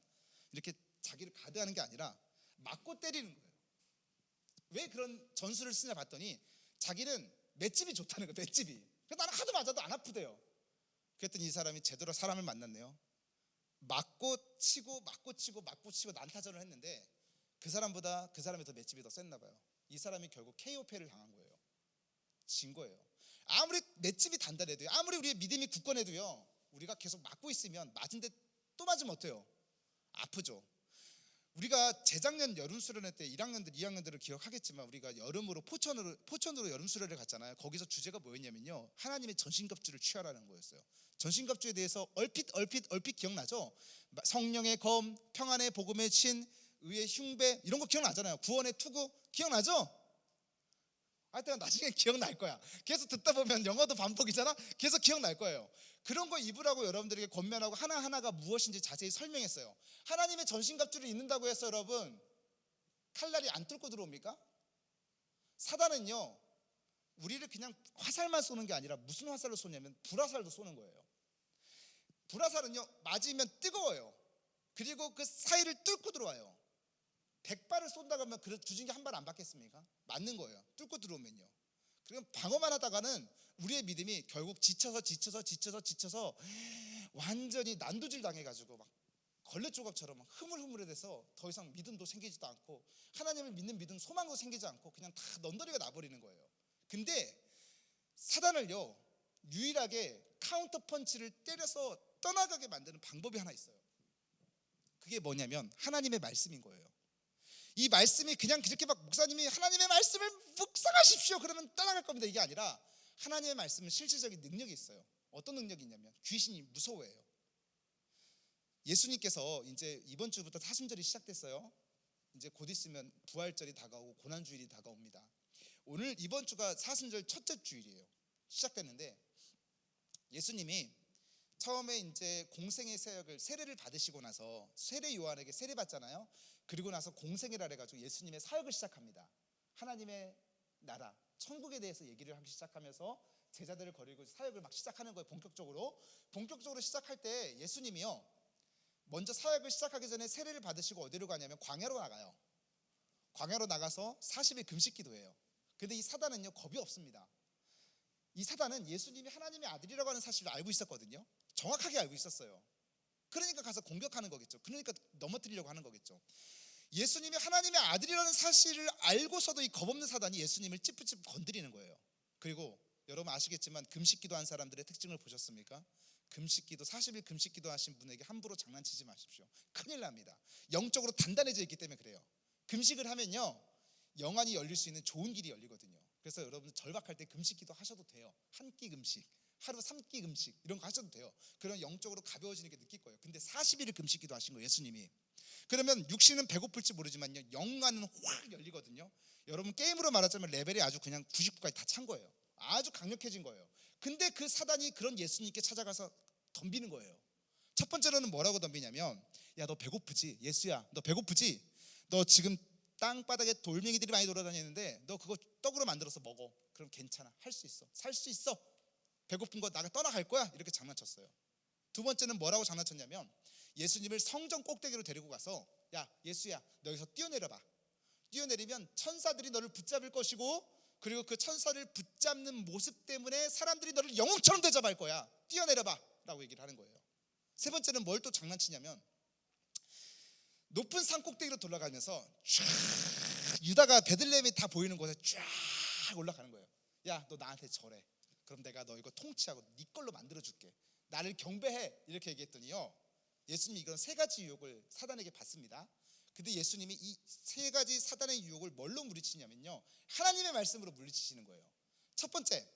이렇게 자기를 가드하는 게 아니라 맞고 때리는 거예요. 왜 그런 전술을 쓰냐 봤더니 자기는 맷집이 좋다는 거예요. 맷집이. 그래서 나는 하도 맞아도 안 아프대요. 그랬더니 이 사람이 제대로 사람을 만났네요. 맞고 치고 난타전을 했는데 그 사람보다 그 사람이 더 맷집이 더 셌나 봐요. 이 사람이 결국 KO패를 당한 거예요. 진 거예요. 아무리 맷집이 단단해도요, 아무리 우리의 믿음이 굳건해도요, 우리가 계속 맞고 있으면 맞은데 또 맞으면 어때요? 아프죠. 우리가 재작년 여름 수련회 때 1학년들, 2학년들을 기억하겠지만 우리가 여름으로 포천으로 여름 수련회 갔잖아요. 거기서 주제가 뭐였냐면요, 하나님의 전신갑주를 취하라는 거였어요. 전신갑주에 대해서 얼핏 기억나죠? 성령의 검, 평안의 복음의 신, 의의 흉배 이런 거 기억나잖아요. 구원의 투구 기억나죠? 하여튼 나중에 기억날 거야. 계속 듣다 보면 영어도 반복이잖아. 계속 기억날 거예요. 그런 거 입으라고 여러분들에게 권면하고 하나하나가 무엇인지 자세히 설명했어요. 하나님의 전신갑주를 입는다고 해서 여러분 칼날이 안 뚫고 들어옵니까? 사단은요 우리를 그냥 화살만 쏘는 게 아니라 무슨 화살로 쏘냐면 불화살도 쏘는 거예요. 불화살은요 맞으면 뜨거워요. 그리고 그 사이를 뚫고 들어와요. 100발을 쏜다고 하면 그 주중에 한 발 안 받겠습니까? 맞는 거예요. 뚫고 들어오면요. 그럼 방어만 하다가는 우리의 믿음이 결국 지쳐서 완전히 난도질 당해가지고 막 걸레 조각처럼 막 흐물흐물해서 더 이상 믿음도 생기지도 않고 하나님을 믿는 믿음 소망도 생기지 않고 그냥 다 넌더리가 나버리는 거예요. 근데 사단을요 유일하게 카운터 펀치를 때려서 떠나가게 만드는 방법이 하나 있어요. 그게 뭐냐면 하나님의 말씀인 거예요. 이 말씀이 그냥 그렇게 막 목사님이 하나님의 말씀을 묵상하십시오 그러면 따라갈 겁니다. 이게 아니라 하나님의 말씀은 실질적인 능력이 있어요. 어떤 능력이 있냐면 귀신이 무서워해요. 예수님께서 이제 이번 주부터 사순절이 시작됐어요. 이제 곧 있으면 부활절이 다가오고 고난주일이 다가옵니다. 오늘 이번 주가 사순절 첫째 주일이에요. 시작됐는데 예수님이 처음에 이제 공생의 사역을 세례를 받으시고 나서 세례 요한에게 세례 받잖아요. 그리고 나서 공생이라 해가지고 예수님의 사역을 시작합니다. 하나님의 나라, 천국에 대해서 얘기를 하기 시작하면서 제자들을 거리고 사역을 막 시작하는 거예요. 본격적으로 시작할 때 예수님이요 먼저 사역을 시작하기 전에 세례를 받으시고 어디로 가냐면 광야로 나가요. 광야로 나가서 40일 금식 기도해요. 근데 이 사단은요 겁이 없습니다. 이 사단은 예수님이 하나님의 아들이라고 하는 사실을 알고 있었거든요. 정확하게 알고 있었어요. 그러니까 가서 공격하는 거겠죠. 그러니까 넘어뜨리려고 하는 거겠죠. 예수님이 하나님의 아들이라는 사실을 알고서도 이 겁없는 사단이 예수님을 찌푸찌푸 건드리는 거예요. 그리고 여러분 아시겠지만 금식기도 한 사람들의 특징을 보셨습니까? 금식기도 40일 금식기도 하신 분에게 함부로 장난치지 마십시오. 큰일 납니다. 영적으로 단단해져 있기 때문에 그래요. 금식을 하면요 영안이 열릴 수 있는 좋은 길이 열리거든요. 그래서 여러분 절박할 때 금식기도 하셔도 돼요. 한 끼 금식, 하루 3끼 금식 이런 거 하셔도 돼요. 그런 영적으로 가벼워지는 게 느낄 거예요. 근데 40일을 금식기도 하신 거예요 예수님이. 그러면 육신은 배고플지 모르지만요 영안은 확 열리거든요. 여러분 게임으로 말하자면 레벨이 아주 그냥 99까지 다 찬 거예요. 아주 강력해진 거예요. 근데 그 사단이 그런 예수님께 찾아가서 덤비는 거예요. 첫 번째로는 뭐라고 덤비냐면 야 너 배고프지? 예수야 너 배고프지? 너 지금 땅바닥에 돌멩이들이 많이 돌아다니는데 너 그거 떡으로 만들어서 먹어. 그럼 괜찮아. 할 수 있어. 살 수 있어. 배고픈 거 나가 떠나갈 거야. 이렇게 장난쳤어요. 두 번째는 뭐라고 장난쳤냐면 예수님을 성전 꼭대기로 데리고 가서 야 예수야 너 여기서 뛰어내려봐. 뛰어내리면 천사들이 너를 붙잡을 것이고 그리고 그 천사를 붙잡는 모습 때문에 사람들이 너를 영웅처럼 대접할 거야. 뛰어내려봐 라고 얘기를 하는 거예요. 세 번째는 뭘 또 장난치냐면 높은 산 꼭대기로 돌아가면서 쫙 유다가 베들레헴이 다 보이는 곳에 쫙 올라가는 거예요. 야 너 나한테 절해. 그럼 내가 너 이거 통치하고 네 걸로 만들어줄게. 나를 경배해. 이렇게 얘기했더니요 예수님이 이런 세 가지 유혹을 사단에게 받습니다. 근데 예수님이 이 세 가지 사단의 유혹을 뭘로 물리치냐면요 하나님의 말씀으로 물리치시는 거예요. 첫 번째,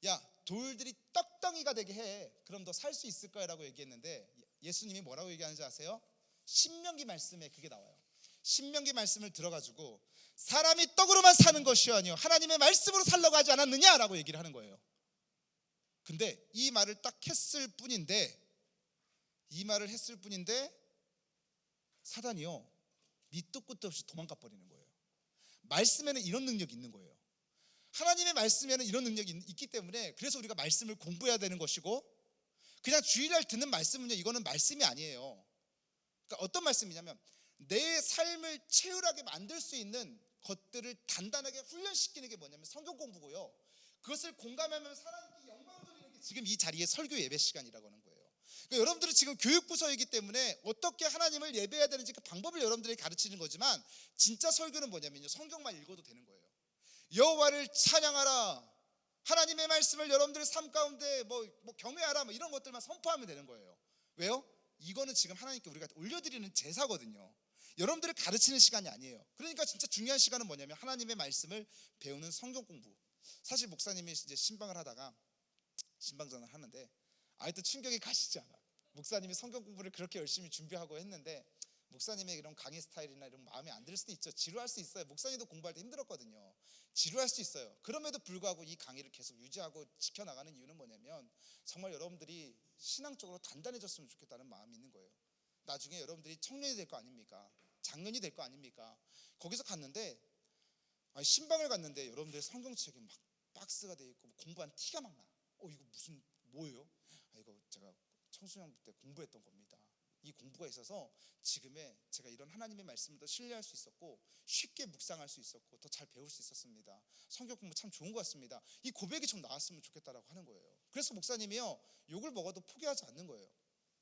야 돌들이 떡덩이가 되게 해. 그럼 너 살 수 있을 거야 라고 얘기했는데 예수님이 뭐라고 얘기하는지 아세요? 신명기 말씀에 그게 나와요. 신명기 말씀을 들어가지고 사람이 떡으로만 사는 것이 아니요 하나님의 말씀으로 살라고 하지 않았느냐라고 얘기를 하는 거예요. 근데 이 말을 딱 했을 뿐인데 사단이요 밑도 끝도 없이 도망가 버리는 거예요. 말씀에는 이런 능력이 있는 거예요. 하나님의 말씀에는 이런 능력이 있기 때문에 그래서 우리가 말씀을 공부해야 되는 것이고 그냥 주일날 듣는 말씀은요 이거는 말씀이 아니에요. 그러니까 어떤 말씀이냐면 내 삶을 채울하게 만들 수 있는 것들을 단단하게 훈련시키는 게 뭐냐면 성경 공부고요. 그것을 공감하면 하나님께 영광을 돌리는 게 지금 이 자리에 설교 예배 시간이라고 하는 거예요. 그러니까 여러분들은 지금 교육부서이기 때문에 어떻게 하나님을 예배해야 되는지 그 방법을 여러분들에게 가르치는 거지만 진짜 설교는 뭐냐면요 성경만 읽어도 되는 거예요. 여호와를 찬양하라. 하나님의 말씀을 여러분들의 삶 가운데 뭐 경외하라 뭐 이런 것들만 선포하면 되는 거예요. 왜요? 이거는 지금 하나님께 우리가 올려드리는 제사거든요. 여러분들을 가르치는 시간이 아니에요. 그러니까 진짜 중요한 시간은 뭐냐면 하나님의 말씀을 배우는 성경 공부. 사실 목사님이 이제 신방을 하다가 신방전을 하는데 아직도 충격이 가시지 않아. 목사님이 성경 공부를 그렇게 열심히 준비하고 했는데 목사님의 이런 강의 스타일이나 이런 마음에 안 들 수도 있죠. 지루할 수 있어요. 목사님도 공부할 때 힘들었거든요. 지루할 수 있어요. 그럼에도 불구하고 이 강의를 계속 유지하고 지켜나가는 이유는 뭐냐면 정말 여러분들이 신앙적으로 단단해졌으면 좋겠다는 마음이 있는 거예요. 나중에 여러분들이 청년이 될 거 아닙니까? 장년이 될 거 아닙니까? 거기서 갔는데 신방을 갔는데 여러분들의 성경책이 막 박스가 돼 있고 공부한 티가 막 나. 이거 무슨 뭐예요? 이거 제가 청소년 때 공부했던 겁니다. 이 공부가 있어서 지금의 제가 이런 하나님의 말씀을 더 신뢰할 수 있었고 쉽게 묵상할 수 있었고 더 잘 배울 수 있었습니다. 성경 공부 참 좋은 것 같습니다. 이 고백이 좀 나왔으면 좋겠다라고 하는 거예요. 그래서 목사님이요 욕을 먹어도 포기하지 않는 거예요.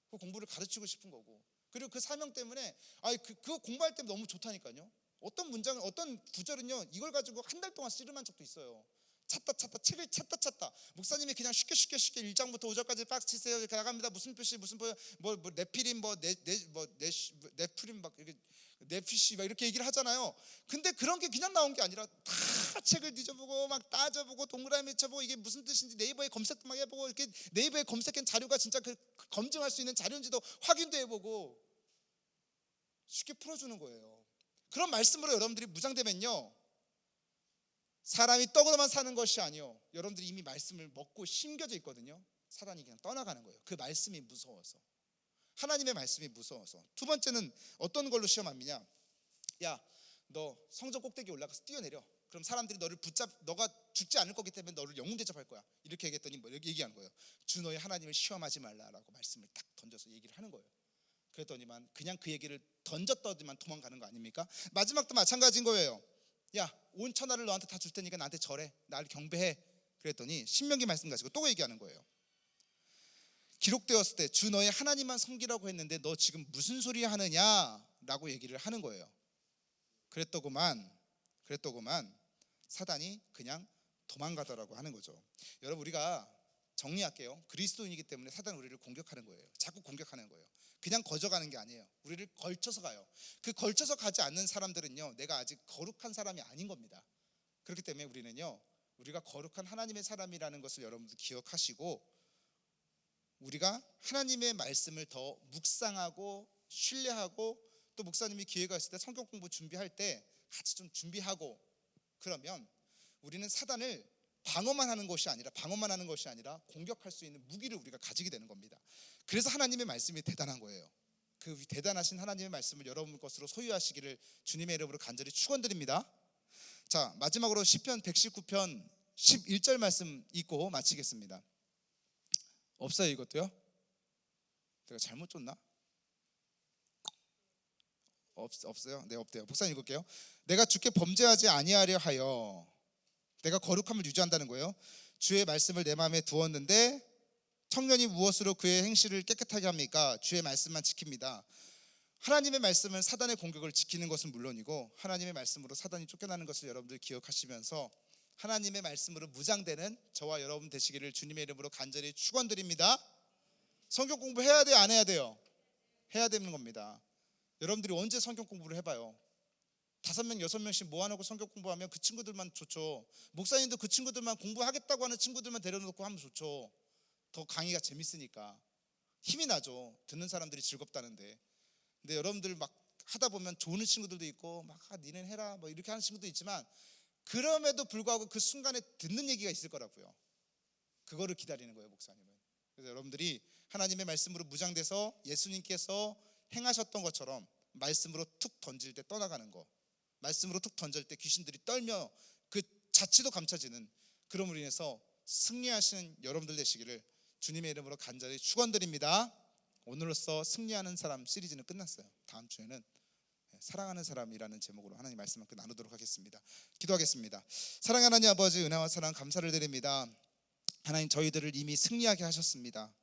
그 공부를 가르치고 싶은 거고 그리고 그 사명 때문에 그거 공부할 때 너무 좋다니까요. 어떤 문장은 어떤 구절은요 이걸 가지고 한 달 동안 씨름한 적도 있어요. 찾다 책을 찾다 목사님이 그냥 쉽게 1장부터 5절까지 빡 치세요 이렇게 나갑니다. 무슨 표시 무슨 뭐 네피림 네프림 막 이렇게 네피시 막 이렇게 얘기를 하잖아요. 근데 그런 게 그냥 나온 게 아니라 다 책을 뒤져보고 막 따져보고 동그라미 쳐보고 이게 무슨 뜻인지 네이버에 검색도 막 해보고 이렇게 네이버에 검색한 자료가 진짜 그 검증할 수 있는 자료인지도 확인도 해보고 쉽게 풀어주는 거예요. 그런 말씀으로 여러분들이 무장되면요, 사람이 떡으로만 사는 것이 아니요, 여러분들이 이미 말씀을 먹고 심겨져 있거든요. 사단이 그냥 떠나가는 거예요. 그 말씀이 무서워서, 하나님의 말씀이 무서워서. 두 번째는 어떤 걸로 시험합니냐? 야, 너 성전 꼭대기 올라가서 뛰어내려. 그럼 사람들이 너를 너가 죽지 않을 거기 때문에 너를 영웅 대접할 거야. 이렇게 얘기했더니 뭐 이렇게 얘기하는 거예요. 주 너의 하나님을 시험하지 말라라고 말씀을 딱 던져서 얘기를 하는 거예요. 그랬더니만 그냥 그 얘기를 던졌더니만 도망가는 거 아닙니까? 마지막도 마찬가지인 거예요. 야, 온 천하를 너한테 다 줄 테니까 나한테 절해, 나를 경배해. 그랬더니 신명기 말씀 가지고 또 얘기하는 거예요. 기록되었을 때 주 너의 하나님만 섬기라고 했는데 너 지금 무슨 소리 하느냐라고 얘기를 하는 거예요. 그랬더구만 사단이 그냥 도망가더라고 하는 거죠. 여러분, 우리가 정리할게요. 그리스도인이기 때문에 사단은 우리를 공격하는 거예요. 자꾸 공격하는 거예요. 그냥 거저가는 게 아니에요. 우리를 걸쳐서 가요. 그 걸쳐서 가지 않는 사람들은요, 내가 아직 거룩한 사람이 아닌 겁니다. 그렇기 때문에 우리는요, 우리가 거룩한 하나님의 사람이라는 것을 여러분들 기억하시고, 우리가 하나님의 말씀을 더 묵상하고 신뢰하고, 또 목사님이 기회가 있을 때 성경 공부 준비할 때 같이 좀 준비하고, 그러면 우리는 사단을 방어만 하는 것이 아니라 공격할 수 있는 무기를 우리가 가지게 되는 겁니다. 그래서 하나님의 말씀이 대단한 거예요. 그 대단하신 하나님의 말씀을 여러분 것으로 소유하시기를 주님의 이름으로 간절히 축원드립니다. 자, 마지막으로 시편 119편 11절 말씀 읽고 마치겠습니다. 없어요, 이것도요? 내가 잘못 줬나? 없어요? 네, 없대요. 목사님 읽을게요. 내가 주께 범죄하지 아니하려 하여, 내가 거룩함을 유지한다는 거예요. 주의 말씀을 내 마음에 두었는데 청년이 무엇으로 그의 행실을 깨끗하게 합니까? 주의 말씀만 지킵니다. 하나님의 말씀은 사단의 공격을 지키는 것은 물론이고, 하나님의 말씀으로 사단이 쫓겨나는 것을 여러분들 기억하시면서 하나님의 말씀으로 무장되는 저와 여러분 되시기를 주님의 이름으로 간절히 축원드립니다. 성경 공부해야 돼요, 안 해야 돼요? 해야 되는 겁니다. 여러분들이 언제 성경 공부를 해봐요? 5명, 6명씩 모아놓고 성경 공부하면 그 친구들만 좋죠. 목사님도 그 친구들만 공부하겠다고 하는 친구들만 데려놓고 하면 좋죠. 더 강의가 재밌으니까 힘이 나죠. 듣는 사람들이 즐겁다는데. 근데 여러분들 막 하다 보면 좋은 친구들도 있고 막 니는 해라 뭐 이렇게 하는 친구도 있지만, 그럼에도 불구하고 그 순간에 듣는 얘기가 있을 거라고요. 그거를 기다리는 거예요, 목사님은. 그래서 여러분들이 하나님의 말씀으로 무장돼서 예수님께서 행하셨던 것처럼 말씀으로 툭 던질 때 떠나가는 거, 말씀으로 툭 던질 때 귀신들이 떨며 그 자취도 감춰지는, 그럼으로 인해서 승리하시는 여러분들 되시기를 주님의 이름으로 간절히 축원드립니다. 오늘로써 승리하는 사람 시리즈는 끝났어요. 다음 주에는 사랑하는 사람이라는 제목으로 하나님 말씀 함께 나누도록 하겠습니다. 기도하겠습니다. 사랑하는 하나님 아버지, 은혜와 사랑 감사를 드립니다. 하나님, 저희들을 이미 승리하게 하셨습니다.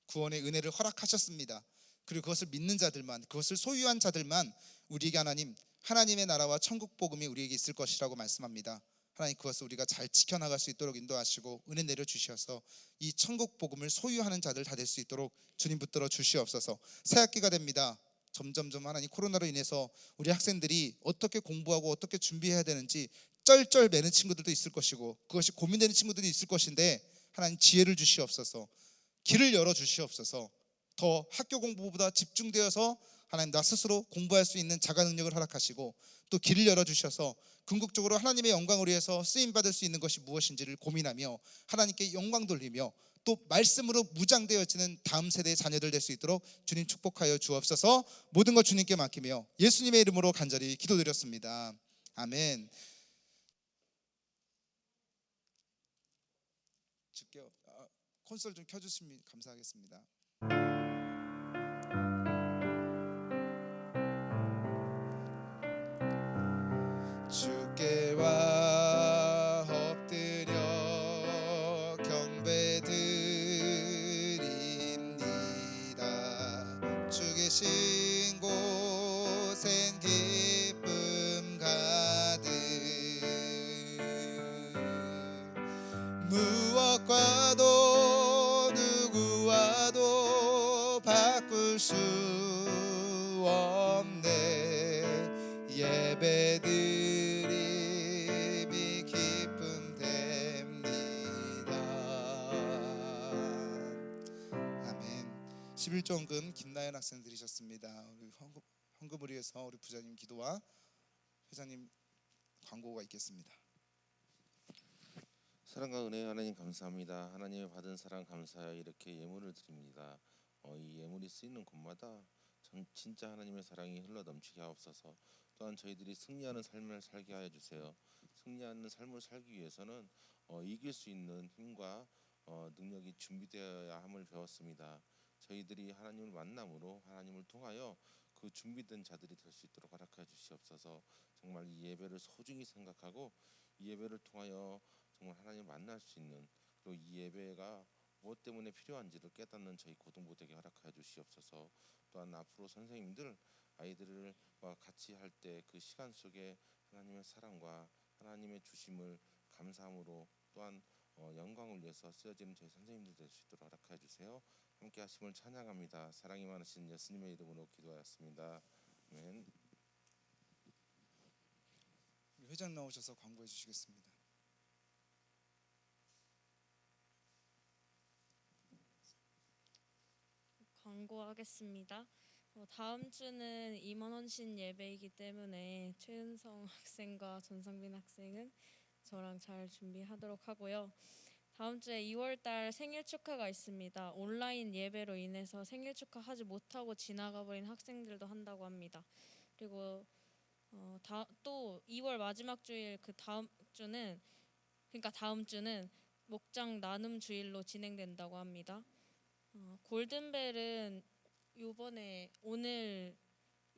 구원의 은혜를 허락하셨습니다. 그리고 그것을 믿는 자들만, 그것을 소유한 자들만 우리에게 하나님의 나라와 천국 복음이 우리에게 있을 것이라고 말씀합니다. 하나님, 그것을 우리가 잘 지켜나갈 수 있도록 인도하시고 은혜 내려주셔서 이 천국 복음을 소유하는 자들 다 될 수 있도록 주님 붙들어 주시옵소서. 새학기가 됩니다. 점점점 하나님, 코로나로 인해서 우리 학생들이 어떻게 공부하고 어떻게 준비해야 되는지 쩔쩔 매는 친구들도 있을 것이고, 그것이 고민되는 친구들이 있을 것인데, 하나님 지혜를 주시옵소서. 길을 열어 주시옵소서. 더 학교 공부보다 집중되어서 하나님 나 스스로 공부할 수 있는 자가 능력을 허락하시고, 또 길을 열어주셔서 궁극적으로 하나님의 영광을 위해서 쓰임받을 수 있는 것이 무엇인지를 고민하며 하나님께 영광 돌리며 또 말씀으로 무장되어지는 다음 세대의 자녀들 될 수 있도록 주님 축복하여 주옵소서. 모든 것 주님께 맡기며 예수님의 이름으로 간절히 기도드렸습니다. 아멘. 주께 콘솔 좀 켜주시면 감사하겠습니다. 주께와 엎드려 경배드립니다. 주 계신 곳엔 기쁨 가득, 것과도 누구와도 바꿀 수 없네. 예배드림이 기쁨 됩니다. 아멘. 11조원금 김나연 학생 드리셨습니다. 우리 헌금을 위해서 우리 부자님 기도와 회장님 광고가 있겠습니다. 사랑과 은혜 하나님 감사합니다. 하나님의 받은 사랑 감사하여 이렇게 예물을 드립니다. 이 예물이 쓰이는 곳마다 진짜 하나님의 사랑이 흘러 넘치게 하옵소서. 또한 저희들이 승리하는 삶을 살게 하여 주세요. 승리하는 삶을 살기 위해서는 이길 수 있는 힘과 능력이 준비되어야 함을 배웠습니다. 저희들이 하나님을 만남으로 하나님을 통하여 그 준비된 자들이 될 수 있도록 허락하여 주시옵소서. 정말 이 예배를 소중히 생각하고 이 예배를 통하여 정말 하나님을 만날 수 있는, 그리고 이 예배가 무엇 때문에 필요한지를 깨닫는 저희 고등부들에게 허락하여 주시옵소서. 또한 앞으로 선생님들 아이들과 같이 할 때 그 시간 속에 하나님의 사랑과 하나님의 주심을 감사함으로 또한 영광을 위해서 쓰여지는 저희 선생님들 될 수 있도록 허락하여 주세요. 함께 하심을 찬양합니다. 사랑이 많으신 예수님의 이름으로 기도하였습니다. 아멘. 회장 나오셔서 광고해 주시겠습니다. 광고하겠습니다. 다음 주는 임원헌신 예배이기 때문에 최은성 학생과 전상빈 학생은 저랑 잘 준비하도록 하고요. 다음 주에 2월달 생일 축하가 있습니다. 온라인 예배로 인해서 생일 축하하지 못하고 지나가 버린 학생들도 한다고 합니다. 그리고 또 2월 마지막 주일 다음 주는 목장 나눔 주일로 진행된다고 합니다. 골든벨은 오늘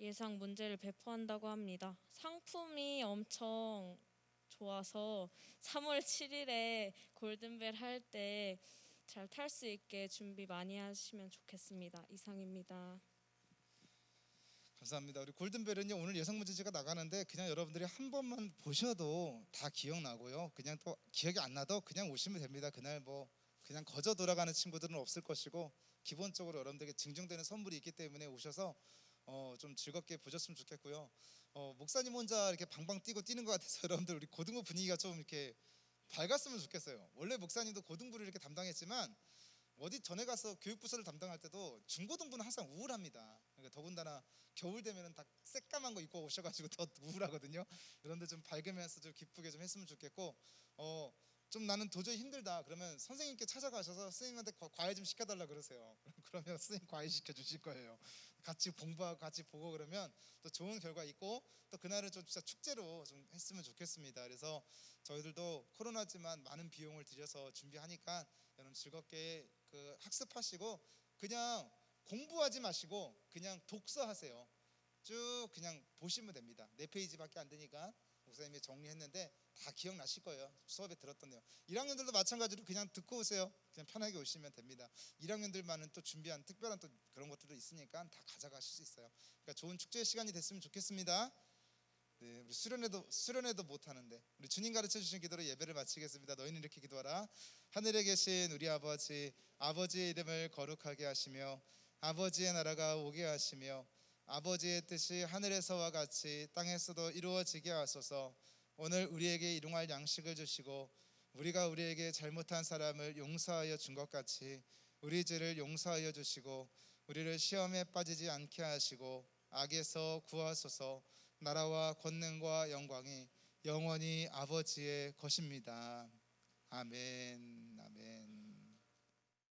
예상 문제를 배포한다고 합니다. 상품이 엄청 좋아서 3월 7일에 골든벨 할 때 잘 탈 수 있게 준비 많이 하시면 좋겠습니다. 이상입니다. 감사합니다. 우리 골든벨은요, 오늘 예상 문제지가 나가는데 그냥 여러분들이 한 번만 보셔도 다 기억나고요. 그냥 또 기억이 안 나도 그냥 오시면 됩니다. 그날 그냥 거저 돌아가는 친구들은 없을 것이고, 기본적으로 여러분들에게 증정되는 선물이 있기 때문에 오셔서 좀 즐겁게 보셨으면 좋겠고요. 목사님 혼자 이렇게 방방 뛰고 뛰는 것 같아서 여러분들 우리 고등부 분위기가 좀 이렇게 밝았으면 좋겠어요. 원래 목사님도 고등부를 이렇게 담당했지만 어디 전에 가서 교육부서를 담당할 때도 중고등부는 항상 우울합니다. 그러니까 더군다나 겨울 되면은 다 새까만 거 입고 오셔가지고 더 우울하거든요. 여러분들 좀 밝으면서 좀 기쁘게 좀 했으면 좋겠고, 좀 나는 도저히 힘들다 그러면 선생님께 찾아가셔서 선생님한테 과외 좀 시켜달라 그러세요. 그러면 선생님 과외 시켜주실 거예요. 같이 공부하고 같이 보고 그러면 또 좋은 결과 있고, 또 그날은 좀 진짜 축제로 좀 했으면 좋겠습니다. 그래서 저희들도 코로나지만 많은 비용을 들여서 준비하니까 여러분 즐겁게 학습하시고, 그냥 공부하지 마시고 그냥 독서하세요. 쭉 그냥 보시면 됩니다. 4페이지밖에 안 되니까 목사님이 정리했는데 다 기억나실 거예요. 수업에 들었던 내용. 1학년들도 마찬가지로 그냥 듣고 오세요. 그냥 편하게 오시면 됩니다. 1학년들만은 또 준비한 특별한 또 그런 것들도 있으니까 다 가져가실 수 있어요. 그러니까 좋은 축제의 시간이 됐으면 좋겠습니다. 네, 우리 수련회도 못 하는데 우리 주님 가르쳐 주신 기도로 예배를 마치겠습니다. 너희는 이렇게 기도하라. 하늘에 계신 우리 아버지, 아버지의 이름을 거룩하게 하시며 아버지의 나라가 오게 하시며 아버지의 뜻이 하늘에서와 같이 땅에서도 이루어지게 하소서. 오늘 우리에게 일용할 양식을 주시고 우리가 우리에게 잘못한 사람을 용서하여 준 것 같이 우리 죄를 용서하여 주시고 우리를 시험에 빠지지 않게 하시고 악에서 구하소서. 나라와 권능과 영광이 영원히 아버지의 것입니다. 아멘.